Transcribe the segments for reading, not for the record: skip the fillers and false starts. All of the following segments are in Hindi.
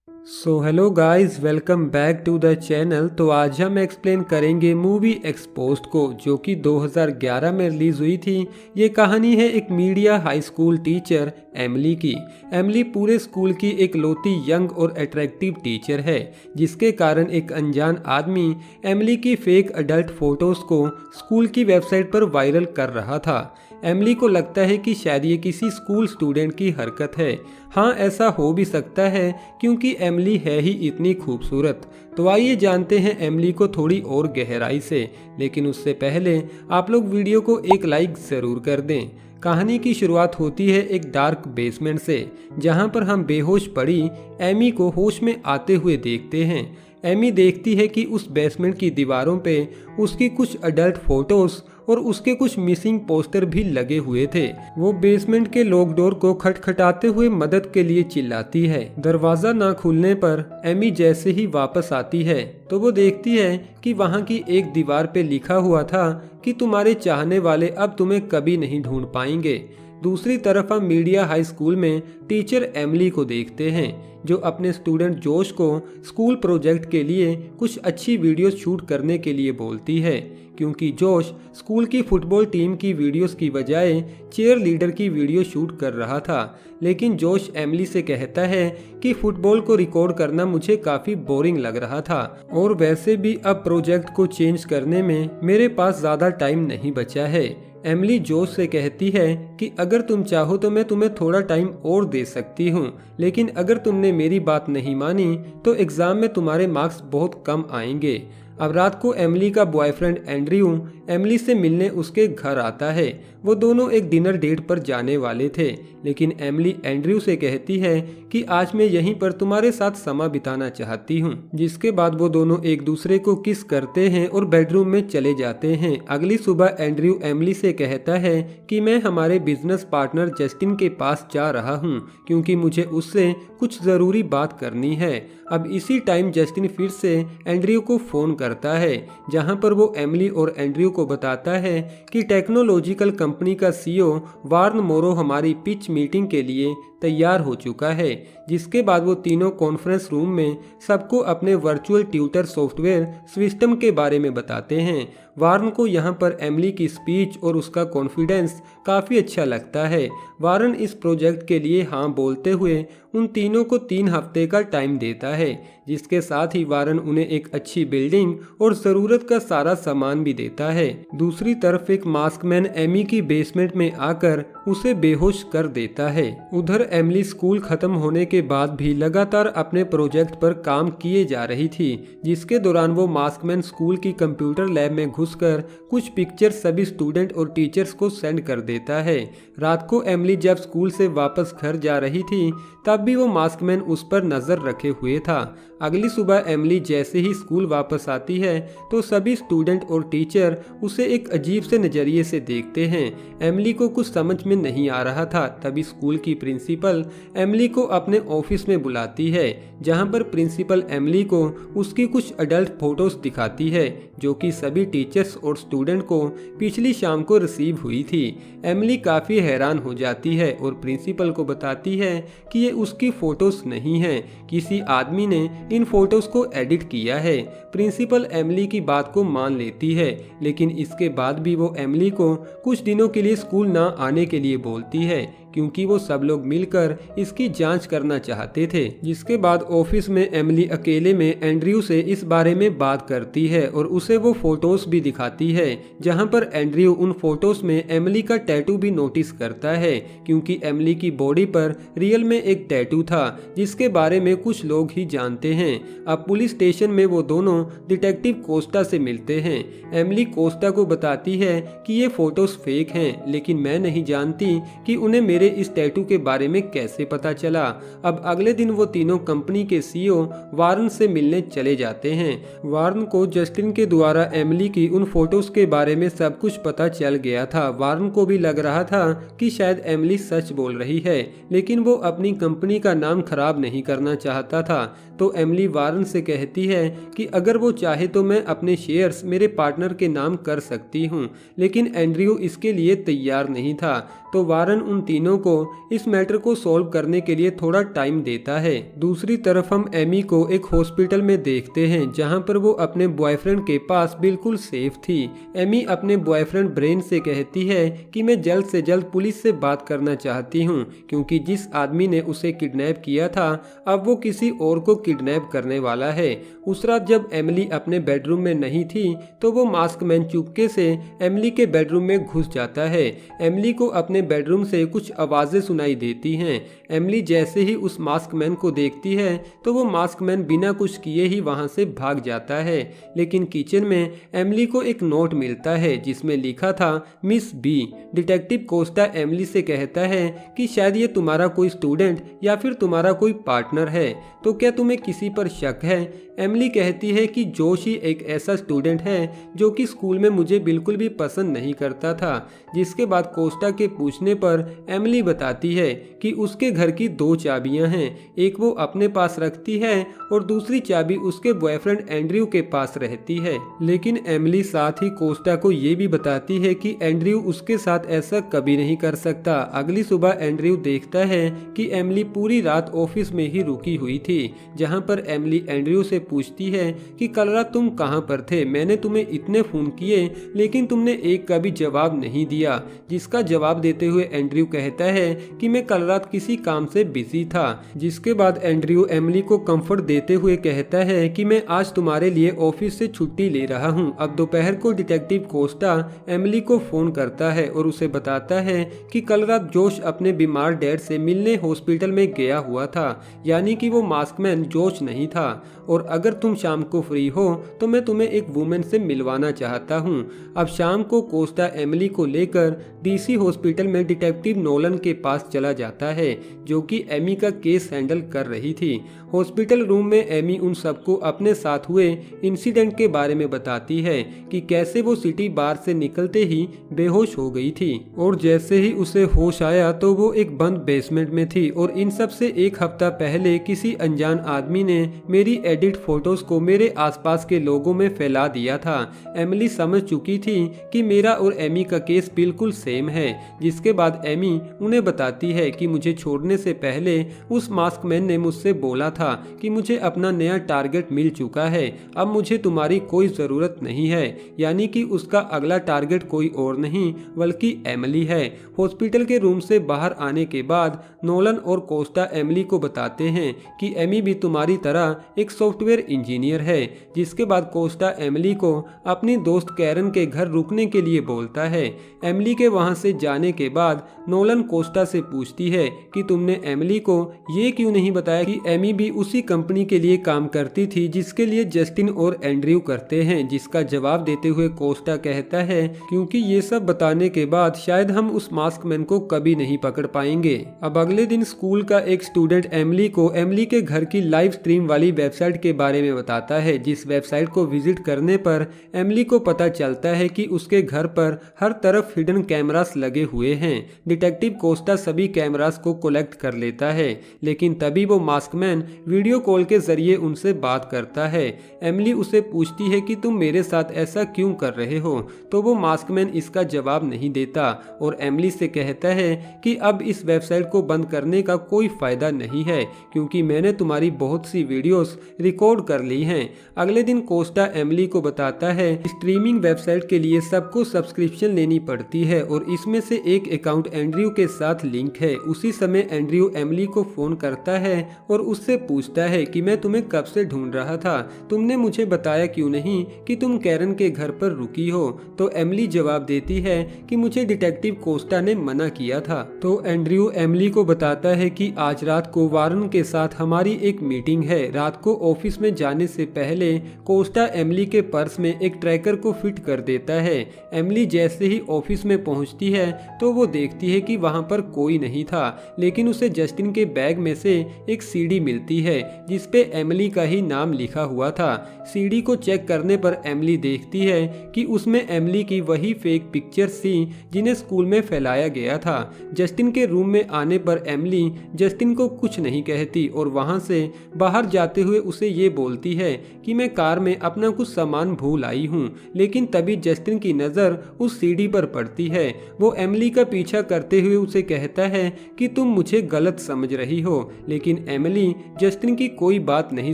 Hello guys, welcome back to the channel. तो आज हम एक्सप्लेन करेंगे मूवी एक्सपोज्ड को, जो कि 2011 में रिलीज हुई थी। ये कहानी है एक media high school teacher Emily की। एमिली पूरे स्कूल की एक लौती यंग और अट्रैक्टिव टीचर है, जिसके कारण एक अनजान आदमी एमिली की फेक अडल्ट फोटोज को स्कूल की वेबसाइट पर वायरल कर रहा था। एमिली को लगता है कि शायद ये किसी स्कूल स्टूडेंट की हरकत है। हाँ, ऐसा हो भी सकता है क्योंकि एमिली है ही इतनी खूबसूरत। तो आइए जानते हैं एमिली को थोड़ी और गहराई से, लेकिन उससे पहले आप लोग वीडियो को एक लाइक ज़रूर कर दें। कहानी की शुरुआत होती है एक डार्क बेसमेंट से, जहां पर हम बेहोश पड़ी एमी को होश में आते हुए देखते हैं। एमी देखती है कि उस बेसमेंट की दीवारों पे उसकी कुछ अडल्ट फोटोज और उसके कुछ मिसिंग पोस्टर भी लगे हुए थे। वो बेसमेंट के लॉक डोर को खटखटाते हुए मदद के लिए चिल्लाती है। दरवाजा ना खुलने पर एमी जैसे ही वापस आती है तो वो देखती है कि वहाँ की एक दीवार पे लिखा हुआ था कि तुम्हारे चाहने वाले अब तुम्हें कभी नहीं ढूंढ पाएंगे। दूसरी तरफ हम मीडिया हाई स्कूल में टीचर एमिली को देखते हैं, जो अपने स्टूडेंट जोश को स्कूल प्रोजेक्ट के लिए कुछ अच्छी वीडियोस शूट करने के लिए बोलती है, क्योंकि जोश स्कूल की फुटबॉल टीम की वीडियोस की बजाय चीयर लीडर की वीडियो शूट कर रहा था। लेकिन जोश एमिली से कहता है कि फुटबॉल को रिकॉर्ड करना मुझे काफ़ी बोरिंग लग रहा था, और वैसे भी अब प्रोजेक्ट को चेंज करने में मेरे पास ज़्यादा टाइम नहीं बचा है। एमिली जोश से कहती है कि अगर तुम चाहो तो मैं तुम्हें थोड़ा टाइम और दे सकती हूँ, लेकिन अगर तुमने मेरी बात नहीं मानी तो एग्ज़ाम में तुम्हारे मार्क्स बहुत कम आएंगे। अब रात को एमिली का बॉयफ्रेंड एंड्रयू एमिली से मिलने उसके घर आता है। वो दोनों एक डिनर डेट पर जाने वाले थे, लेकिन एमिली एंड्रयू से कहती है कि आज मैं यहीं पर तुम्हारे साथ समय बिताना चाहती हूँ। जिसके बाद वो दोनों एक दूसरे को किस करते हैं और बेडरूम में चले जाते हैं। अगली सुबह एंड्रयू एमिली से कहता है कि मैं हमारे बिजनेस पार्टनर जस्टिन के पास जा रहा हूँ, क्योंकि मुझे उससे कुछ ज़रूरी बात करनी है। अब इसी टाइम जस्टिन फिर से एंड्रयू को फ़ोन करता है, जहां पर वो एमिली और एंड्रयू को बताता है कि टेक्नोलॉजिकल कंपनी का सीईओ वार्न मोरो हमारी पिच मीटिंग के लिए तैयार हो चुका है। जिसके बाद वो तीनों कॉन्फ्रेंस रूम में सबको अपने वर्चुअल ट्यूटर सॉफ्टवेयर सिस्टम के बारे में बताते हैं। वार्न को यहाँ पर एमिली की स्पीच और उसका कॉन्फिडेंस काफ़ी अच्छा लगता है। वार्न इस प्रोजेक्ट के लिए हाँ बोलते हुए उन तीनों को 3 हफ्ते का टाइम देता है, जिसके साथ ही वार्न उन्हें एक अच्छी बिल्डिंग और ज़रूरत का सारा सामान भी देता है। दूसरी तरफ एक मास्कमैन एमी की बेसमेंट में आकर उसे बेहोश कर देता है। उधर एमिली स्कूल खत्म होने के बाद भी लगातार अपने प्रोजेक्ट पर काम किए जा रही थी, जिसके दौरान वो मास्कमैन स्कूल की कंप्यूटर लैब में घुसकर कुछ पिक्चर सभी स्टूडेंट और टीचर्स को सेंड कर देता है। रात को एमिली जब स्कूल से वापस घर जा रही थी तब भी वो मास्कमैन उस पर नजर रखे हुए था। अगली सुबह एमिली जैसे ही स्कूल वापस आती है तो सभी स्टूडेंट और टीचर उसे एक अजीब से नज़रिए से देखते हैं। एमिली को कुछ समझ में नहीं आ रहा था। तभी स्कूल की प्रिंसिपल एमिली को अपने ऑफिस में बुलाती है, जहां पर प्रिंसिपल एमिली को उसकी कुछ अडल्ट फोटोज दिखाती है, जो कि सभी टीचर्स और स्टूडेंट को पिछली शाम को रिसीव हुई थी। एमिली काफ़ी हैरान हो जाती है और प्रिंसिपल को बताती है कि ये उसकी फ़ोटोज़ नहीं हैं, किसी आदमी ने इन फोटोज़ को एडिट किया है। प्रिंसिपल एमिली की बात को मान लेती है, लेकिन इसके बाद भी वो एमिली को कुछ दिनों के लिए स्कूल ना आने के लिए बोलती है, क्योंकि वो सब लोग मिलकर इसकी जांच करना चाहते थे। जिसके बाद ऑफिस में एमिली अकेले में एंड्रयू से इस बारे में बात करती है और उसे वो फोटोज भी दिखाती है, जहां पर एंड्रयू उन फोटोज में एमिली का टैटू भी नोटिस करता है, क्योंकि एमिली की बॉडी पर रियल में एक टैटू था, जिसके बारे में कुछ लोग ही जानते हैं। अब पुलिस स्टेशन में वो दोनों डिटेक्टिव कोस्टा से मिलते हैं। एमिली कोस्टा को बताती है कि ये फोटोज फेक हैं, लेकिन मैं नहीं जानती कि उन्हें मेरे इस टैटू के बारे में कैसे पता चला। अब अगले दिन वो तीनों कंपनी के सीईओ वार्न से मिलने चले जाते हैं। वार्न को जस्टिन के द्वारा एमिली की उन फोटोज के बारे में सब कुछ पता चल गया था। वार्न को भी लग रहा था कि शायद एमिली सच बोल रही है, लेकिन वो अपनी कंपनी का नाम खराब नहीं करना चाहता था। तो एमिली वार्न से कहती है कि अगर वो चाहे तो मैं अपने शेयर्स मेरे पार्टनर के नाम कर सकती हूँ, लेकिन एंड्रयू इसके लिए तैयार नहीं था। तो वारन उन तीनों को इस मैटर को सॉल्व करने के लिए थोड़ा टाइम देता है। दूसरी तरफ हम एमी को एक हॉस्पिटल में देखते हैं जहां पर वो अपने बॉयफ्रेंड के पास बिल्कुल सेफ थी। एमी अपने बॉयफ्रेंड ब्रेन से कहती है कि मैं जल्द से जल्द पुलिस से बात करना चाहती हूँ, क्योंकि जिस आदमी ने उसे किडनैप किया था अब वो किसी और को किडनैप करने वाला है। उस रात जब एमिली अपने बेडरूम में नहीं थी तो वो मास्क मैन चुपके से एमिली के बेडरूम में घुस जाता है। एमिली को अपने बेडरूम से कुछ आवाजें सुनाई देती हैं। एमिली जैसे ही उस मास्क मैन को देखती है तो वो मास्क मैन बिना कुछ किए ही वहां से भाग जाता है। लेकिन किचन में एमिली को एक नोट मिलता है जिसमें लिखा था miss B. Detective Costa Emily से कहता है कि शायद ये तुम्हारा कोई स्टूडेंट या फिर तुम्हारा कोई पार्टनर है, तो क्या तुम्हें किसी पर शक है? एमिली कहती है कि जोश ही एक ऐसा स्टूडेंट है जो कि स्कूल में मुझे बिल्कुल भी पसंद नहीं करता था। जिसके बाद कोस्टा के पूछने पर एमिली बताती है कि उसके घर की 2 चाबियां हैं, एक वो अपने पास रखती है और दूसरी चाबी उसके बॉयफ्रेंड एंड्रयू के पास रहती है। लेकिन एमिली साथ ही कोस्टा को ये भी बताती है कि एंड्रयू उसके साथ ऐसा कभी नहीं कर सकता। अगली सुबह एंड्रयू देखता है कि एमिली पूरी रात ऑफिस में ही रुकी हुई थी, जहां पर एमिली एंड्रयू से पूछती है कि कल रात तुम कहां पर थे? मैंने तुम्हें इतने फोन किए लेकिन तुमने एक का भी जवाब नहीं दिया। जिसका जवाब देते हुए एंड्रयू कहता है कि मैं कल रात किसी काम से बिजी था। जिसके बाद एंड्रयू एमिली को कंफर्ट देते हुए कहता है कि मैं आज तुम्हारे लिए ऑफिस से छुट्टी ले रहा हूं। अब दोपहर को डिटेक्टिव कोस्टा एमिली को फोन करता है और उसे बताता है कि कल रात जोश अपने बीमार डैड से मिलने हॉस्पिटल में गया हुआ था, यानी कि वो मास्कमैन जोश नहीं था। और अगर तुम शाम को फ्री हो तो मैं तुम्हें एक वुमेन से मिलवाना चाहता हूँ। अब शाम को कोस्टा एमिली को लेकर डीसी हॉस्पिटल में डिटेक्टिव नोलन के पास चला जाता है, जो कि एमी का केस हैंडल कर रही थी। हॉस्पिटल रूम में एमी उन सबको अपने साथ हुए इंसिडेंट के बारे में बताती है कि कैसे वो सिटी बार से निकलते ही बेहोश हो गई थी और जैसे ही उसे होश आया तो वो एक बंद बेसमेंट में थी और इन सब से 1 हफ्ता पहले किसी अनजान आदमी ने मेरी एडिट फोटोज को मेरे आसपास के लोगों में फैला दिया था। एमिली समझ चुकी थी कि मेरा और एमी का केस बिल्कुल सेम है। जिसके बाद एमी उन्हें बताती है कि मुझे छोड़ने से पहले उस मास्कमैन ने मुझसे बोला था कि मुझे अपना नया टारगेट मिल चुका है, अब मुझे तुम्हारी कोई जरूरत नहीं है। यानी कि उसका अगला टारगेट कोई और नहीं बल्कि एमिली है। हॉस्पिटल के रूम से बाहर आने के बाद नोलन और कोस्टा एमिली को बताते हैं कि एमी भी तुम्हारी तरह एक सॉफ्टवेयर इंजीनियर है। जिसके बाद कोस्टा एमिली को अपनी दोस्त कैरन के घर रुकने के लिए बोलता है। एमिली के वहां से जाने के बाद नोलन कोस्टा से पूछती है कि तुमने एमिली को ये क्यों नहीं बताया कि एमी भी उसी कंपनी के लिए काम करती थी जिसके लिए जस्टिन और एंड्रयू करते हैं। जिसका जवाब देते हुए कोस्टा कहता है क्योंकि ये सब बताने के बाद शायद हम उस मास्कमैन को कभी नहीं पकड़ पाएंगे। अब अगले दिन स्कूल का एक स्टूडेंट एमिली को एमिली के घर की लाइव स्ट्रीम वाली वेबसाइट के बारे में बताता है, जिस वेबसाइट को विजिट करने पर एमिली को पता चलता है कि उसके घर पर हर तरफ हिडन कैमरास लगे हुए हैं। डिटेक्टिव कोस्टा सभी कैमरास को कलेक्ट कर लेता है, लेकिन तभी वो मास्कमैन वीडियो कॉल के जरिए उनसे बात करता है। एमिली उसे पूछती है कि तुम मेरे साथ ऐसा क्यों कर रहे हो, तो वो मास्कमैन इसका जवाब नहीं देता और एमिली से कहता है कि अब इस वेबसाइट को बंद करने का कोई फायदा नहीं है क्योंकि मैंने तुम्हारी बहुत सी वीडियोस रिकॉर्ड कर ली हैं। अगले दिन कोस्टा एमिली को बताता है स्ट्रीमिंग वेबसाइट के लिए सबको सब्सक्रिप्शन लेनी पड़ती है और इसमें से एक अकाउंट एंड्रयू के साथ लिंक है। उसी समय एंड्रयू एमिली को फोन करता है और उससे पूछता है कि मैं तुम्हें कब से ढूंढ रहा था, तुमने मुझे बताया क्यों नहीं कि तुम कैरन के घर पर रुकी हो। तो एमिली जवाब देती है कि मुझे डिटेक्टिव कोस्टा ने मना किया था। तो एंड्रयू एमिली को बताता है कि आज रात को वारन के साथ हमारी एक मीटिंग है। रात को ऑफिस में जाने से पहले कोस्टा एमिली के पर्स में एक ट्रैकर को फिट कर देता है। एमिली जैसे ही ऑफिस में पहुंचती है तो वो देखती है कि वहां पर कोई नहीं था, लेकिन उसे जस्टिन के बैग में से एक सीडी मिलती मिलती है जिसपे एमिली का ही नाम लिखा हुआ था। सीडी को चेक करने पर एमिली देखती है कि उसमें एमिली की वही फेक पिक्चर्स थी जिन्हें स्कूल में फैलाया गया था। जस्टिन के रूम में आने पर एमिली जस्टिन को कुछ नहीं कहती और वहां से बाहर जाते हुए उसे ये बोलती है कि मैं कार में अपना कुछ सामान भूल आई हूँ। लेकिन तभी जस्टिन की नज़र उस सीडी पर पड़ती है। वो एमिली का पीछा करते हुए उसे कहता है कि तुम मुझे गलत समझ रही हो, लेकिन एमिली जस्टिन की कोई बात नहीं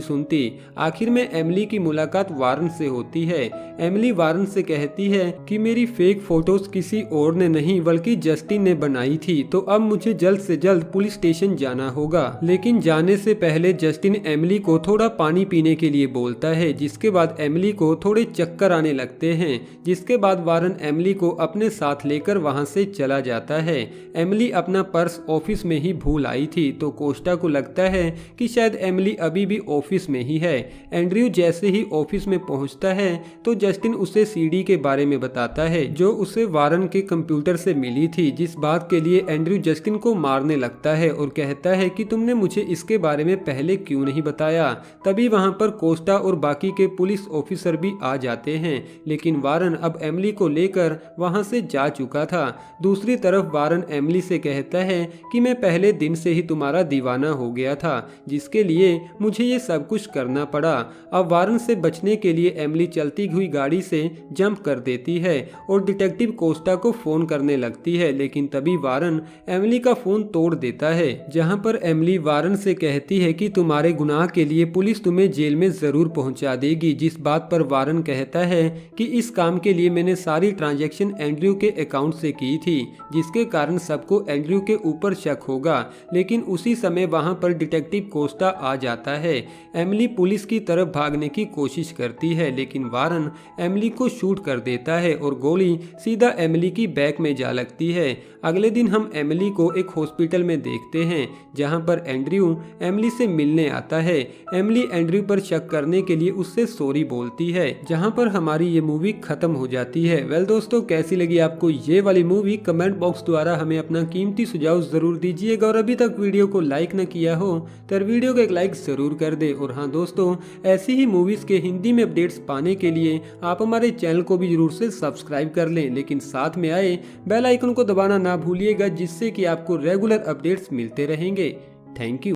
सुनती। आखिर में एमिली की मुलाकात वारन से होती है। एमिली वारन से कहती है कि मेरी फेक फोटोज किसी और ने नहीं बल्कि जस्टिन ने बनाई थी, तो अब मुझे जल्द से जल्द पुलिस स्टेशन जाना होगा। लेकिन जाने से पहले जस्टिन एमिली को थोड़ा पानी पीने के लिए बोलता है, जिसके बाद एमिली को थोड़े चक्कर आने लगते हैं। जिसके बाद वारन एमिली को अपने साथ लेकर वहां से चला जाता है। एमिली अपना पर्स ऑफिस में ही भूल आई थी, तो कोस्टा को लगता है कि शायद एमिली अभी भी ऑफिस में ही है। एंड्रयू जैसे ही ऑफिस में पहुंचता है तो जस्टिन उसे सीडी के बारे में बताता है जो उसे वारन के कंप्यूटर से मिली थी, जिस बात के लिए एंड्रयू जस्टिन को मारने लगता है और कहता है कि तुमने मुझे इसके बारे में पहले क्यों नहीं बताया। तभी वहां पर कोस्टा और बाकी के पुलिस ऑफिसर भी आ जाते हैं, लेकिन वारन अब एमिली को लेकर वहां से जा चुका था। दूसरी तरफ वारन एमिली से कहता है कि मैं पहले दिन से ही तुम्हारा दीवाना हो गया था, जिसके लिए मुझे ये सब कुछ करना पड़ा। अब वारन से बचने के लिए एमिली चलती हुई गाड़ी से जंप कर देती है और डिटेक्टिव कोस्टा को फोन करने लगती है, लेकिन तभी वारन एमिली का फोन तोड़ देता है। जहां पर एमिली वारन से कहती है कि तुम्हारे गुनाह के लिए पुलिस तुम्हें जेल में जरूर पहुंचा देगी, जिस बात पर वारन कहता है कि इस काम के लिए मैंने सारी ट्रांजैक्शन एंड्रयू के अकाउंट से की थी, जिसके कारण सबको एंड्रयू के ऊपर शक होगा। लेकिन उसी समय वहां पर डिटेक्टिव कोस्टा आ जाता है। एमिली पुलिस की तरफ भागने की कोशिश करती है, लेकिन वारन एमिली को शूट कर देता है और गोली सीधा एमिली की बैक में जा लगती है। अगले दिन हम एमिली को एक हॉस्पिटल में देखते हैं, जहां पर एंड्रयू एमिली से मिलने आता है। एमिली एंड्रयू पर शक करने के लिए उससे सॉरी बोलती है, जहां पर हमारी ये मूवी खत्म हो जाती है। वेल दोस्तों, कैसी लगी आपको ये वाली मूवी? कमेंट बॉक्स द्वारा हमें अपना कीमती सुझाव जरूर दीजिएगा और अभी तक वीडियो को लाइक न किया हो तो वीडियो को एक लाइक जरूर कर दे। और हाँ दोस्तों, ऐसी ही मूवीज के हिंदी में अपडेट्स पाने के लिए आप हमारे चैनल को भी जरूर से सब्सक्राइब कर लें, लेकिन साथ में आए बेल आइकन को दबाना ना भूलिएगा, जिससे कि आपको रेगुलर अपडेट्स मिलते रहेंगे। Thank you.